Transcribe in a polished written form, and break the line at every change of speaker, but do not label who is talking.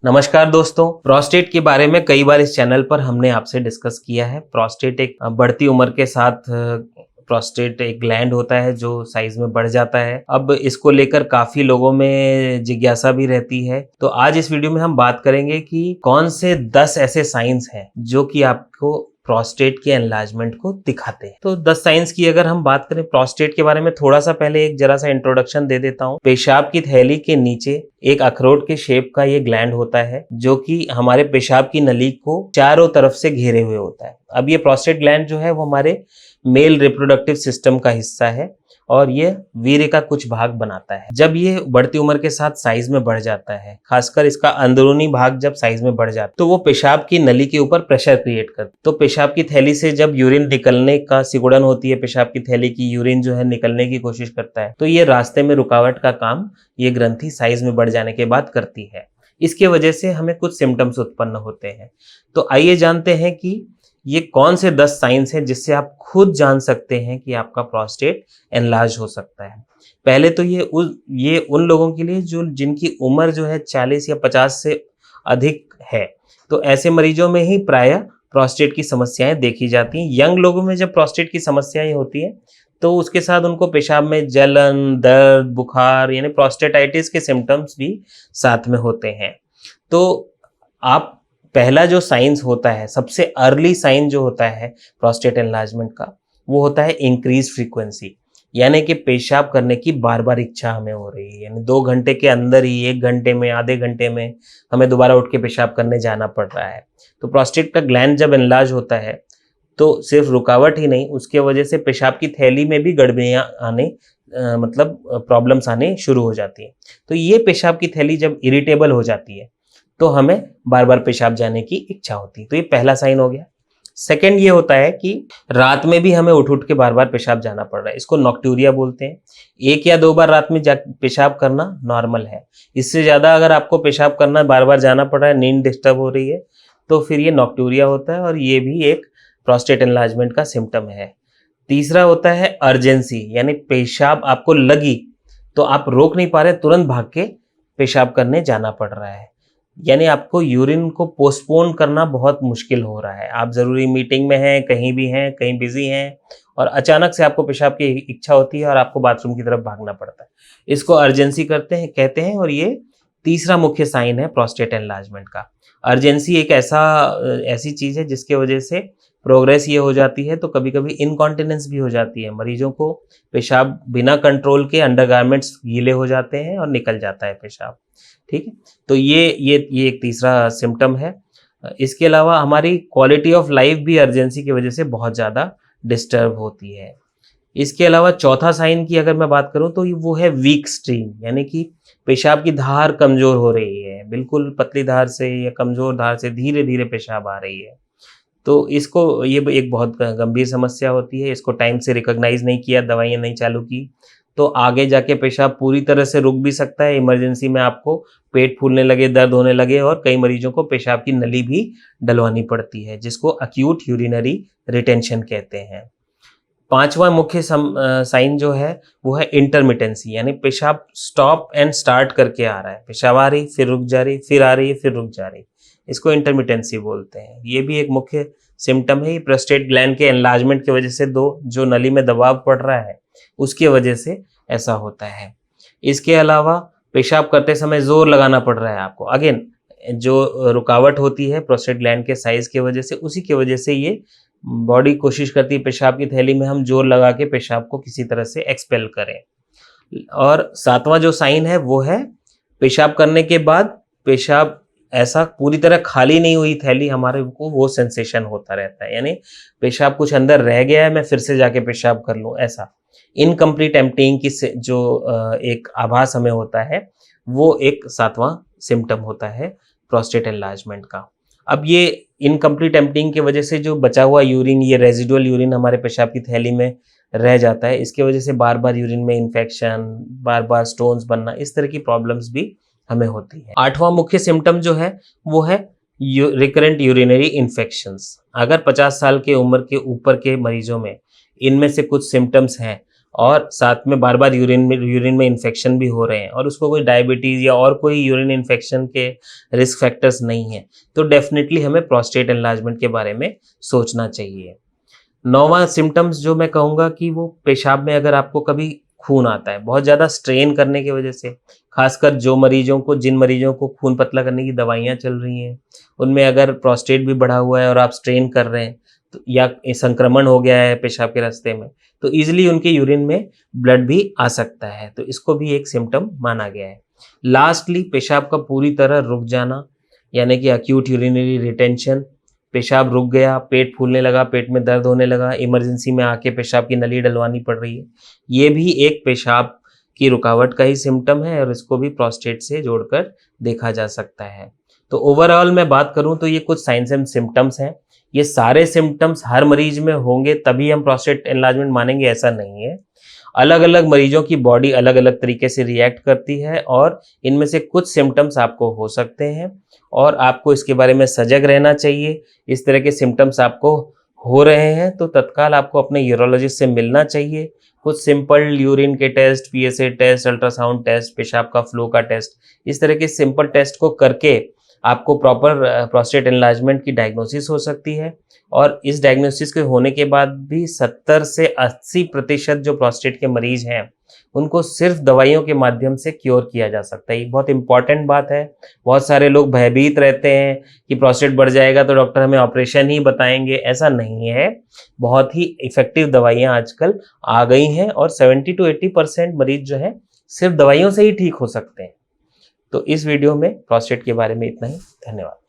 नमस्कार दोस्तों, प्रोस्टेट के बारे में कई बार इस चैनल पर हमने आपसे डिस्कस किया है। प्रोस्टेट एक बढ़ती उम्र के साथ प्रोस्टेट एक ग्लैंड होता है जो साइज में बढ़ जाता है। अब इसको लेकर काफी लोगों में जिज्ञासा भी रहती है। तो आज इस वीडियो में हम बात करेंगे कि कौन से 10 ऐसे साइंस हैं जो कि आपको प्रोस्टेट के एनलार्जमेंट को दिखाते हैं। तो 10 साइंस की अगर हम बात करें प्रोस्टेट के बारे में, थोड़ा सा पहले एक जरा सा इंट्रोडक्शन दे देता हूँ। पेशाब की थैली के नीचे एक अखरोट के शेप का ये ग्लैंड होता है जो कि हमारे पेशाब की नली को चारों तरफ से घेरे हुए होता है। अब ये प्रोस्टेट ग्लैंड जो है वो हमारे मेल रिप्रोडक्टिव सिस्टम का हिस्सा है और ये वीर्य का कुछ भाग बनाता है। जब ये बढ़ती उम्र के साथ साइज में बढ़ जाता है, खासकर इसका अंदरूनी भाग जब साइज में बढ़ जाता है, तो वो पेशाब की नली के ऊपर प्रेशर क्रिएट करता है। तो पेशाब की थैली से जब यूरिन निकलने का सिकुड़न होती है, पेशाब की थैली की यूरिन जो है निकलने की कोशिश करता है, तो ये रास्ते में रुकावट का काम ये ग्रंथि साइज में बढ़ जाने के बाद करती है। इसके वजह से हमें कुछ सिम्टम्स उत्पन्न होते हैं। तो आइए जानते हैं कि ये कौन से 10 साइंस हैं जिससे आप खुद जान सकते हैं कि आपका प्रोस्टेट एनलार्ज हो सकता है। पहले तो ये उन लोगों के लिए जो जिनकी उम्र जो है 40 या 50 से अधिक है। तो ऐसे मरीजों में ही प्रायः प्रोस्टेट की समस्याएं देखी जाती हैं। यंग लोगों में जब प्रोस्टेट की समस्याएं होती हैं तो उसके साथ उनको पेशाब में जलन, दर्द, बुखार यानी प्रोस्टेटाइटिस के सिम्टम्स भी साथ में होते हैं। तो आप पहला जो साइंस होता है, सबसे अर्ली साइन जो होता है प्रोस्टेट एनलार्जमेंट का, वो होता है इंक्रीज फ्रीक्वेंसी, यानी कि पेशाब करने की बार बार इच्छा हमें हो रही है। यानी 2 घंटे के अंदर ही, 1 घंटे में, आधे घंटे में हमें दोबारा उठ के पेशाब करने जाना पड़ रहा है। तो प्रोस्टेट का ग्लैंड जब एनलार्ज होता है तो सिर्फ रुकावट ही नहीं, उसके वजह से पेशाब की थैली में भी गड़बड़ियां आने मतलब प्रॉब्लम्स आने शुरू हो जाती हैं। तो ये पेशाब की थैली जब इरिटेबल हो जाती है तो हमें बार बार पेशाब जाने की इच्छा होती है। तो ये पहला साइन हो गया। सेकंड ये होता है कि रात में भी हमें उठ उठ के बार बार पेशाब जाना पड़ रहा है। इसको नॉक्टूरिया बोलते हैं। 1 या 2 बार रात में पेशाब करना नॉर्मल है। इससे ज़्यादा अगर आपको पेशाब करना बार बार जाना पड़ रहा है, नींद डिस्टर्ब हो रही है, तो फिर ये नॉक्टूरिया होता है और ये भी एक प्रोस्टेट एनलार्जमेंट का सिम्टम है। तीसरा होता है अर्जेंसी, यानी पेशाब आपको लगी तो आप रोक नहीं पा रहे, तुरंत भाग के पेशाब करने जाना पड़ रहा है। यानी आपको यूरिन को पोस्टपोन करना बहुत मुश्किल हो रहा है। आप ज़रूरी मीटिंग में हैं, कहीं भी हैं, कहीं बिजी हैं और अचानक से आपको पेशाब की इच्छा होती है और आपको बाथरूम की तरफ भागना पड़ता है। इसको अर्जेंसी कहते हैं और ये तीसरा मुख्य साइन है प्रोस्टेट एनलार्जमेंट का। अर्जेंसी एक ऐसी चीज़ है जिसके वजह से प्रोग्रेस ये हो जाती है तो कभी कभी इनकॉन्टिनेंस भी हो जाती है। मरीजों को पेशाब बिना कंट्रोल के अंडरगारमेंट्स गीले हो जाते हैं और निकल जाता है पेशाब। ठीक है, तो ये एक तीसरा सिम्टम है। इसके अलावा हमारी क्वालिटी ऑफ लाइफ भी अर्जेंसी की वजह से बहुत ज़्यादा डिस्टर्ब होती है। इसके अलावा चौथा साइन की अगर मैं बात करूं तो वो है वीक स्ट्रीम, यानी कि पेशाब की धार कमज़ोर हो रही है। बिल्कुल पतली धार से या कमज़ोर धार से धीरे धीरे पेशाब आ रही है। तो इसको ये एक बहुत गंभीर समस्या होती है। इसको टाइम से रिकॉग्नाइज नहीं किया, दवाइयाँ नहीं चालू की, तो आगे जाके पेशाब पूरी तरह से रुक भी सकता है। इमरजेंसी में आपको पेट फूलने लगे, दर्द होने लगे और कई मरीजों को पेशाब की नली भी डलवानी पड़ती है, जिसको अक्यूट यूरिनरी रिटेंशन कहते हैं। 5वां मुख्य साइन जो है वो है इंटरमिटेंसी, यानी पेशाब स्टॉप एंड स्टार्ट करके आ रहा है। पेशाब आ रही, फिर रुक जा रही, फिर आ रही है, फिर रुक जा रही। इसको इंटरमिटेंसी बोलते हैं। ये भी एक मुख्य सिम्टम है। प्रोस्टेट ग्लैंड के एनलार्जमेंट की वजह से जो नली में दबाव पड़ रहा है उसकी वजह से ऐसा होता है। इसके अलावा पेशाब करते समय जोर लगाना पड़ रहा है आपको। अगेन जो रुकावट होती है प्रोस्टेट ग्लैंड के साइज की वजह से, उसी की वजह से ये बॉडी कोशिश करती है पेशाब की थैली में हम जोर लगा के पेशाब को किसी तरह से एक्सपेल करें। और 7वां जो साइन है वो है पेशाब करने के बाद पेशाब ऐसा पूरी तरह खाली नहीं हुई थैली, हमारे को वो सेंसेशन होता रहता है। यानी पेशाब कुछ अंदर रह गया है, मैं फिर से जाके पेशाब कर लूँ, ऐसा इनकम्प्लीट एम्प्टिंग की जो एक आभास हमें होता है, वो एक 7वां सिम्टम होता है प्रोस्टेट एनलार्जमेंट का। अब ये इनकम्प्लीट एम्प्टिंग की वजह से जो बचा हुआ यूरिन, ये रेजिडुअल यूरिन हमारे पेशाब की थैली में रह जाता है। इसकी वजह से बार बार यूरिन में इन्फेक्शन, बार बार स्टोन्स बनना, इस तरह की प्रॉब्लम्स भी हमें होती है। 8वां मुख्य सिम्टम जो है वो है रिकरेंट यूरिनरी इन्फेक्शंस। अगर 50 साल के उम्र के ऊपर के मरीजों में इनमें से कुछ सिम्टम्स हैं और साथ में बार बार यूरिन में इन्फेक्शन भी हो रहे हैं और उसको कोई डायबिटीज़ या और कोई यूरिन इन्फेक्शन के रिस्क फैक्टर्स नहीं है, तो डेफिनेटली हमें प्रोस्टेट एनलार्जमेंट के बारे में सोचना चाहिए। 9वां सिम्पटम्स जो मैं कहूँगा कि वो पेशाब में अगर आपको कभी खून आता है, बहुत ज़्यादा स्ट्रेन करने की वजह से, खासकर जिन मरीजों को खून पतला करने की दवाइयाँ चल रही हैं, उनमें अगर प्रोस्टेट भी बढ़ा हुआ है और आप स्ट्रेन कर रहे हैं, तो या संक्रमण हो गया है पेशाब के रास्ते में, तो ईज़िली उनके यूरिन में ब्लड भी आ सकता है, तो इसको भी एक सिम्पटम माना गया है। लास्टली पेशाब का पूरी तरह रुक जाना, यानी कि एक्यूट यूरिनरी रिटेंशन, पेशाब रुक गया, पेट फूलने लगा, पेट में दर्द होने लगा, इमरजेंसी में आके पेशाब की नली डलवानी पड़ रही है। ये भी एक पेशाब की रुकावट का ही सिम्पटम है और इसको भी प्रोस्टेट से जोड़कर देखा जा सकता है। तो ओवरऑल मैं बात करूँ तो ये कुछ साइंस एंड सिम्पटम्स हैं। ये सारे सिम्पटम्स हर मरीज में होंगे तभी हम प्रोस्टेट एनलार्जमेंट मानेंगे, ऐसा नहीं है। अलग-अलग मरीजों की बॉडी अलग-अलग तरीके से रिएक्ट करती है और इनमें से कुछ सिम्पटम्स आपको हो सकते हैं और आपको इसके बारे में सजग रहना चाहिए। इस तरह के सिम्पटम्स आपको हो रहे हैं तो तत्काल आपको अपने यूरोलॉजिस्ट से मिलना चाहिए। कुछ सिंपल यूरिन के test, PSA test, ultrasound test, पेशाब का फ्लो का टेस्ट, इस तरह के सिंपल टेस्ट को करके आपको प्रॉपर प्रोस्टेट एनलार्जमेंट की डायग्नोसिस हो सकती है और इस डायग्नोसिस के होने के बाद भी 70 से 80% जो प्रोस्टेट के मरीज हैं, उनको सिर्फ दवाइयों के माध्यम से क्योर किया जा सकता है। ये बहुत इंपॉर्टेंट बात है। बहुत सारे लोग भयभीत रहते हैं कि प्रोस्टेट बढ़ जाएगा तो डॉक्टर हमें ऑपरेशन ही बताएंगे, ऐसा नहीं है। बहुत ही इफ़ेक्टिव दवाइयाँ आजकल आ गई हैं और 70 to 80% मरीज जो हैं, सिर्फ दवाइयों से ही ठीक हो सकते हैं। तो इस वीडियो में प्रोस्टेट के बारे में इतना ही। धन्यवाद।